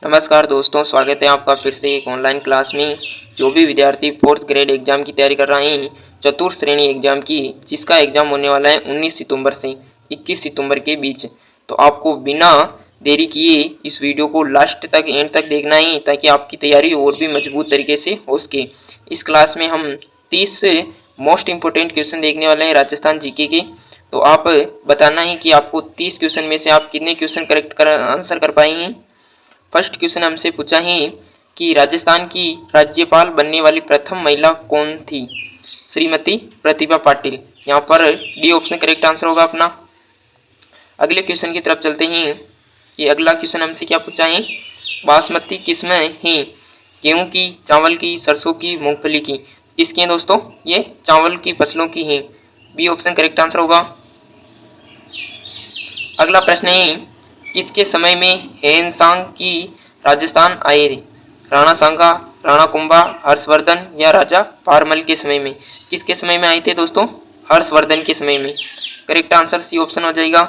नमस्कार दोस्तों, स्वागत है आपका फिर से एक ऑनलाइन क्लास में। जो भी विद्यार्थी फोर्थ ग्रेड एग्ज़ाम की तैयारी कर रहे हैं, चतुर्थ श्रेणी एग्ज़ाम की, जिसका एग्ज़ाम होने वाला है 19 सितंबर से 21 सितंबर के बीच, तो आपको बिना देरी किए इस वीडियो को लास्ट तक एंड तक देखना है ताकि आपकी तैयारी और भी मजबूत तरीके से हो सके। इस क्लास में हम 30 मोस्ट इम्पोर्टेंट क्वेश्चन देखने वाले हैं राजस्थान जीके के। तो आप बताना है कि आपको 30 क्वेश्चन में से आप कितने क्वेश्चन करेक्ट कर आंसर कर पाए हैं। फर्स्ट क्वेश्चन हमसे पूछा है कि राजस्थान की राज्यपाल बनने वाली प्रथम महिला कौन थी? श्रीमती प्रतिभा पाटिल। यहाँ पर डी ऑप्शन करेक्ट आंसर होगा अपना। अगले क्वेश्चन की तरफ चलते हैं कि अगला क्वेश्चन हमसे क्या पूछा है? बासमती किस्में हैं? गेहूं की, चावल की, सरसों की, मूंगफली की। किसकी हैं दोस्तों? ये चावल की फसलों की हैं। बी ऑप्शन करेक्ट आंसर होगा। अगला प्रश्न है किसके समय में हेनसांग की राजस्थान आए? राणा सांगा, राणा कुंभा, हर्षवर्धन या राजा पारमल के समय में? किसके समय में आए थे दोस्तों? हर्षवर्धन के समय में। करेक्ट आंसर सी ऑप्शन हो जाएगा।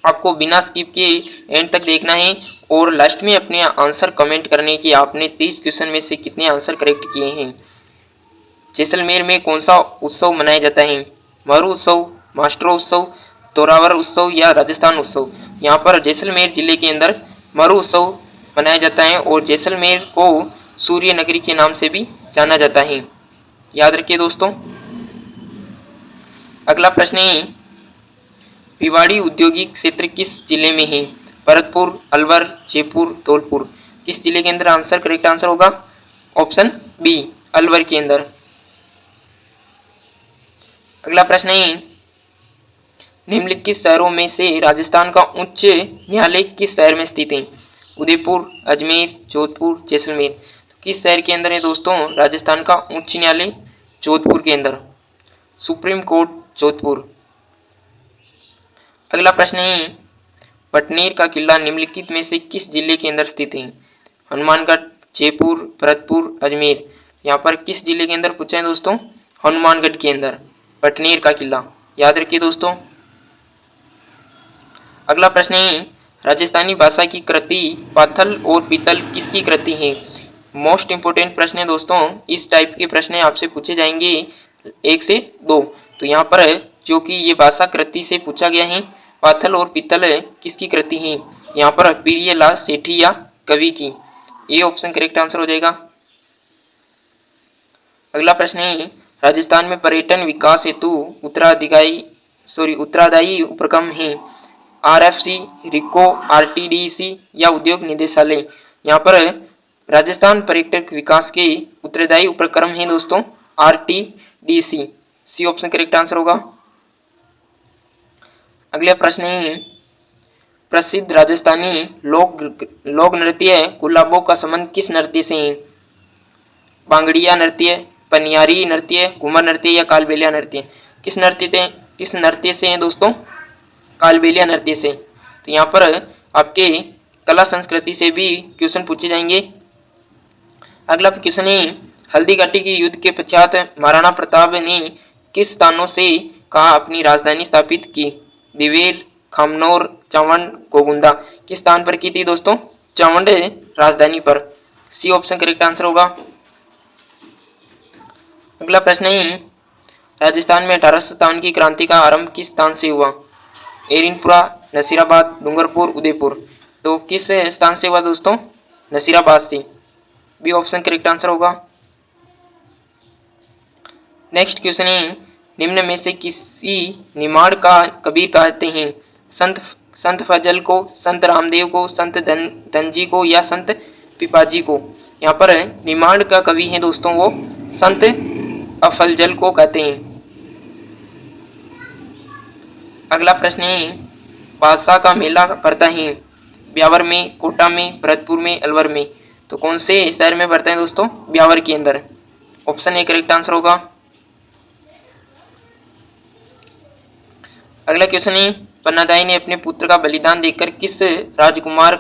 आपको बिना स्किप किए एंड तक देखना है और लास्ट में अपने आंसर कमेंट करने की आपने 30 क्वेश्चन में से कितने आंसर करेक्ट किए हैं। जैसलमेर में कौन सा उत्सव मनाया जाता है? मरु उत्सव, मास्ट्रो उत्सव, तोरावर उत्सव या राजस्थान उत्सव? यहाँ पर जैसलमेर जिले के अंदर मरु उत्सव मनाया जाता है और जैसलमेर को सूर्य नगरी के नाम से भी जाना जाता है। याद रखिए दोस्तों। अगला प्रश्न है भिवाड़ी औद्योगिक क्षेत्र किस जिले में है? भरतपुर, अलवर, जयपुर, धौलपुर। किस जिले के अंदर आंसर करेक्ट आंसर होगा? ऑप्शन बी, अलवर के अंदर। अगला प्रश्न है निम्नलिखित शहरों में से राजस्थान का उच्च न्यायालय किस शहर में स्थित है? उदयपुर, अजमेर, जोधपुर, जैसलमेर। तो किस शहर के अंदर है दोस्तों राजस्थान का उच्च न्यायालय? जोधपुर के अंदर, सुप्रीम कोर्ट जोधपुर। अगला प्रश्न है पटनेर का किला निम्नलिखित में से किस जिले के अंदर स्थित है? हनुमानगढ़, जयपुर, भरतपुर, अजमेर। यहाँ पर किस जिले के अंदर पूछा है दोस्तों? हनुमानगढ़ के अंदर पटनेर का किला। याद रखिए दोस्तों। अगला प्रश्न है राजस्थानी भाषा की कृति पाथल और पीतल किसकी कृति है? मोस्ट इंपोर्टेंट प्रश्न है दोस्तों। इस टाइप के प्रश्न आपसे पूछे जाएंगे 1 से 2। तो यहाँ पर जो कि ये भाषा कृति से पूछा गया है, पाथल और पीतल किसकी कृति है? यहाँ पर प्रियलाल सेठी या कवि की। ये ऑप्शन करेक्ट आंसर हो जाएगा। अगला प्रश्न है राजस्थान में पर्यटन विकास हेतु उत्तरादायी उपक्रम है? आरएफसी, रिको, आरटीडीसी या उद्योग निदेशालय। यहाँ पर राजस्थान पर्यटक विकास के उत्तरदायी उपक्रम है दोस्तों RTDC. C option correct answer होगा। अगला प्रश्न है प्रसिद्ध राजस्थानी लोक नृत्य गुलाबों का संबंध किस नृत्य से है? बांगड़िया नृत्य, पनियारी नृत्य, घूमर नृत्य या कालबेलिया नृत्य। किस नृत्य से है दोस्तों? कालबेलिया नृत्य से। तो यहाँ पर आपके कला संस्कृति से भी क्वेश्चन पूछे जाएंगे। अगला क्वेश्चन है हल्दी घाटी के युद्ध के पश्चात महाराणा प्रताप ने किस स्थानों से कहा अपनी राजधानी स्थापित की? दिवेर, खामनौर, चावंड, गोगुंदा। किस स्थान पर की थी दोस्तों? चावंड राजधानी पर। सी ऑप्शन करेक्ट आंसर होगा। अगला प्रश्न है राजस्थान में 1857 की क्रांति का आरंभ किस स्थान से हुआ? एरिनपुरा, नसीराबाद, डूंगरपुर, उदयपुर। तो किस स्थान से हुआ दोस्तों? नसीराबाद से। बी ऑप्शन करेक्ट आंसर होगा। नेक्स्ट क्वेश्चन है निम्न में से किसी निमाड़ का कबीर कहते हैं? संत फजल को, संत रामदेव को, संत धनजी को या संत पिपाजी को? यहाँ पर निमाड़ का कवि है दोस्तों वो संत अफजल को कहते हैं। अगला प्रश्न है बादशाह का मेला पड़ता है ब्यावर में, कोटा में, भरतपुर में, अलवर में। तो कौन से शहर में पड़ता है दोस्तों? ब्यावर के अंदर। ऑप्शन ए करेक्ट आंसर होगा। अगला क्वेश्चन है पन्नादाई ने अपने पुत्र का बलिदान देकर किस राजकुमार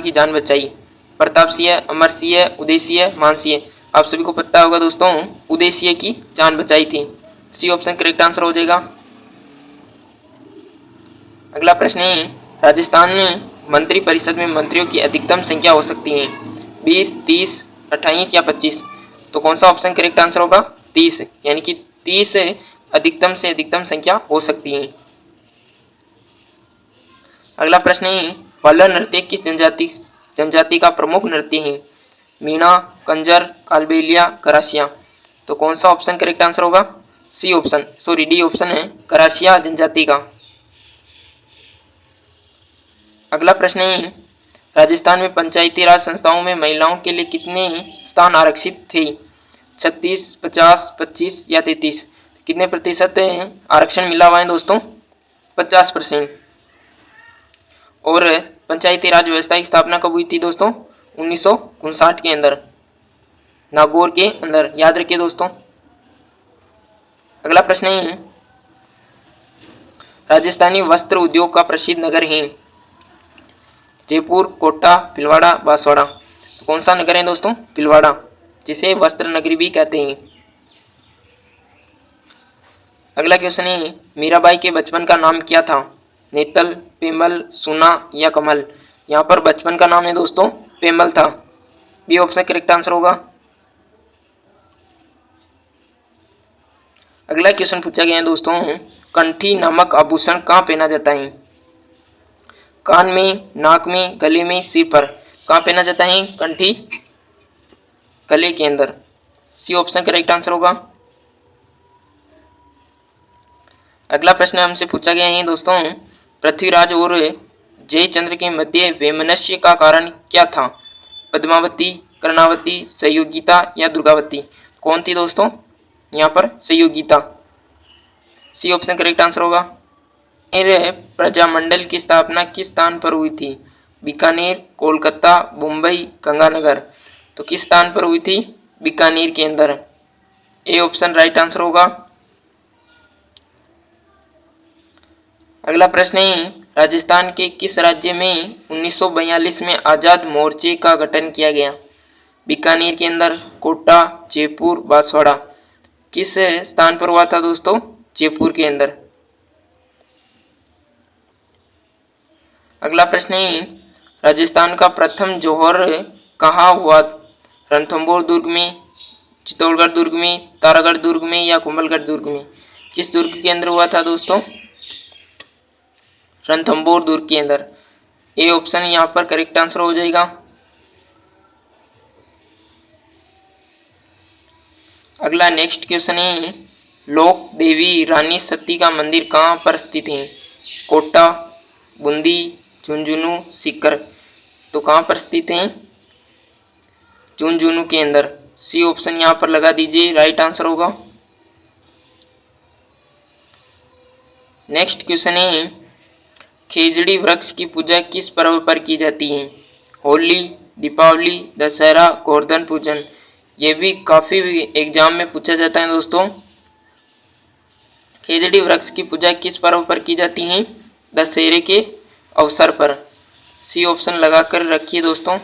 की जान बचाई? प्रताप सिंह, अमर सिंह, उदय सिंह, मान सिंह। आप सभी को पता होगा दोस्तों उदय सिंह की जान बचाई थी। सी ऑप्शन करेक्ट आंसर हो जाएगा। अगला प्रश्न है राजस्थान में मंत्री परिषद में मंत्रियों की अधिकतम संख्या हो सकती है 20, 30, 28 या 25। तो कौन सा ऑप्शन करेक्ट आंसर होगा? 30, यानी कि 30 अधिकतम से अधिकतम संख्या हो सकती है। अगला प्रश्न है, पल्लव नृत्य किस जनजाति का प्रमुख नृत्य है? मीणा, कंजर, कालबेलिया, करासिया। तो कौन सा ऑप्शन करेक्ट आंसर होगा? डी ऑप्शन है करासिया जनजाति का। अगला प्रश्न है, राजस्थान में पंचायती राज संस्थाओं में महिलाओं के लिए कितने स्थान आरक्षित थे? 36, 50, 25 या 33। कितने प्रतिशत आरक्षण मिला हुआ है दोस्तों? 50%। और पंचायती राज व्यवस्था की स्थापना कब हुई थी दोस्तों? 1959 के अंदर, नागौर के अंदर, याद रखिए दोस्तों। अगला प्रश्न है, राजस्थानी वस्त्र उद्योग का प्रसिद्ध नगर है? जयपुर, कोटा, भीलवाड़ा, बांसवाड़ा। तो कौन सा नगर है दोस्तों? भीलवाड़ा, जिसे वस्त्र नगरी भी कहते हैं। अगला क्वेश्चन है, मीराबाई के बचपन का नाम क्या था? नेतल, पेमल, सुना या कमल। यहाँ पर बचपन का नाम है दोस्तों पेमल था। बी ऑप्शन करेक्ट आंसर होगा। अगला क्वेश्चन पूछा गया है दोस्तों, कंठी नामक आभूषण कहाँ पहना जाता है? कान में, नाक में, गले में, सिर पर। कहाँ पहना जाता है कंठी? गले के अंदर। सी ऑप्शन करेक्ट आंसर होगा। अगला प्रश्न हमसे पूछा गया है दोस्तों, पृथ्वीराज और जयचंद्र के मध्य वैमनस्य का कारण क्या था? पद्मावती, कर्णावती, सहयोगिता या दुर्गावती। कौन थी दोस्तों यहाँ पर? सहयोगिता। सी ऑप्शन करेक्ट आंसर होगा। प्रजामंडल की स्थापना किस स्थान पर हुई थी? बीकानेर, कोलकाता, मुंबई, गंगानगर। तो किस स्थान पर हुई थी? बीकानेर के अंदर। ए ऑप्शन राइट आंसर होगा। अगला प्रश्न है, राजस्थान के किस राज्य में 1942 में आजाद मोर्चे का गठन किया गया? बीकानेर के अंदर, कोटा, जयपुर, बांसवाड़ा। किस स्थान पर हुआ था दोस्तों? जयपुर के अंदर। अगला प्रश्न है, राजस्थान का प्रथम जौहर कहाँ हुआ? रणथंभौर दुर्ग में, चित्तौड़गढ़ दुर्ग में, तारागढ़ दुर्ग में या कुंभलगढ़ दुर्ग में। किस दुर्ग के अंदर हुआ था दोस्तों? रणथंभौर दुर्ग के अंदर। ए ऑप्शन यहाँ पर करेक्ट आंसर हो जाएगा। अगला नेक्स्ट क्वेश्चन है, लोक देवी रानी सती का मंदिर कहाँ पर स्थित है? कोटा, बूंदी, झुंझुनू, सीकर। तो कहाँ पर स्थित है? झुंझुनू के अंदर। सी ऑप्शन यहाँ पर लगा दीजिए, राइट आंसर होगा। नेक्स्ट क्वेश्चन है, खेजड़ी वृक्ष की पूजा किस पर्व पर की जाती है? होली, दीपावली, दशहरा, गोवर्धन पूजन। ये भी काफी एग्जाम में पूछा जाता है दोस्तों। खेजड़ी वृक्ष की पूजा किस पर्व पर की जाती है? दशहरे के अवसर पर। सी ऑप्शन लगाकर रखिए दोस्तों।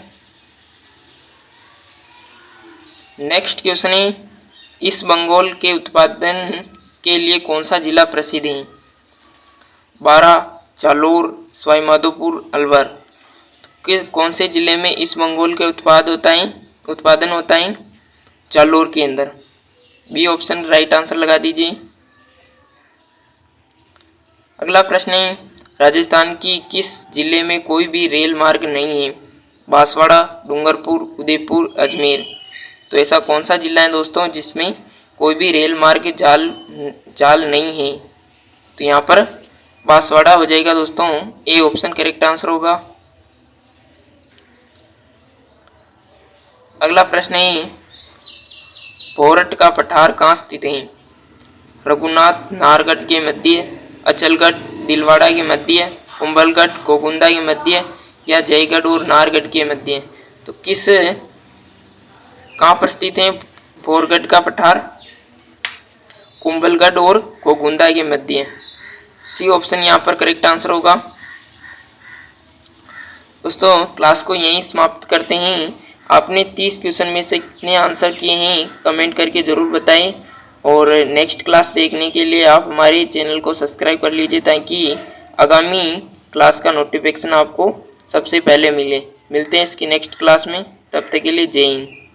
नेक्स्ट क्वेश्चन है, इस बंगाल के उत्पादन के लिए कौन सा जिला प्रसिद्ध है? बारा, जालोर, सवाई माधोपुर, अलवर। तो कौन से जिले में इस बंगाल के उत्पादन होता है? जालोर के अंदर। बी ऑप्शन राइट आंसर लगा दीजिए। अगला प्रश्न है, राजस्थान की किस जिले में कोई भी रेल मार्ग नहीं है? बांसवाड़ा, डूंगरपुर, उदयपुर, अजमेर। तो ऐसा कौन सा जिला है दोस्तों जिसमें कोई भी रेल मार्ग जाल नहीं है? तो यहाँ पर बांसवाड़ा हो जाएगा दोस्तों। ए ऑप्शन करेक्ट आंसर होगा। अगला प्रश्न है, भोरट का पठार कहाँ स्थित है? रघुनाथ, नाहरगढ़ के मध्य, अचलगढ़, दिलवाड़ा के मध्य, कुंभलगढ़, गोकुंदा के मध्य या जयगढ़ और नाहरगढ़ के मध्य। तो कहाँ पर स्थित है भोरगढ़ का पठार? कुंभलगढ़ और गोकुंदा के मध्य। सी ऑप्शन यहाँ पर करेक्ट आंसर होगा। दोस्तों क्लास को यहीं समाप्त करते हैं। आपने 30 क्वेश्चन में से कितने आंसर किए हैं कमेंट करके ज़रूर बताएं, और नेक्स्ट क्लास देखने के लिए आप हमारे चैनल को सब्सक्राइब कर लीजिए ताकि आगामी क्लास का नोटिफिकेशन आपको सबसे पहले मिले। मिलते हैं इसकी नेक्स्ट क्लास में, तब तक के लिए जय हिंद।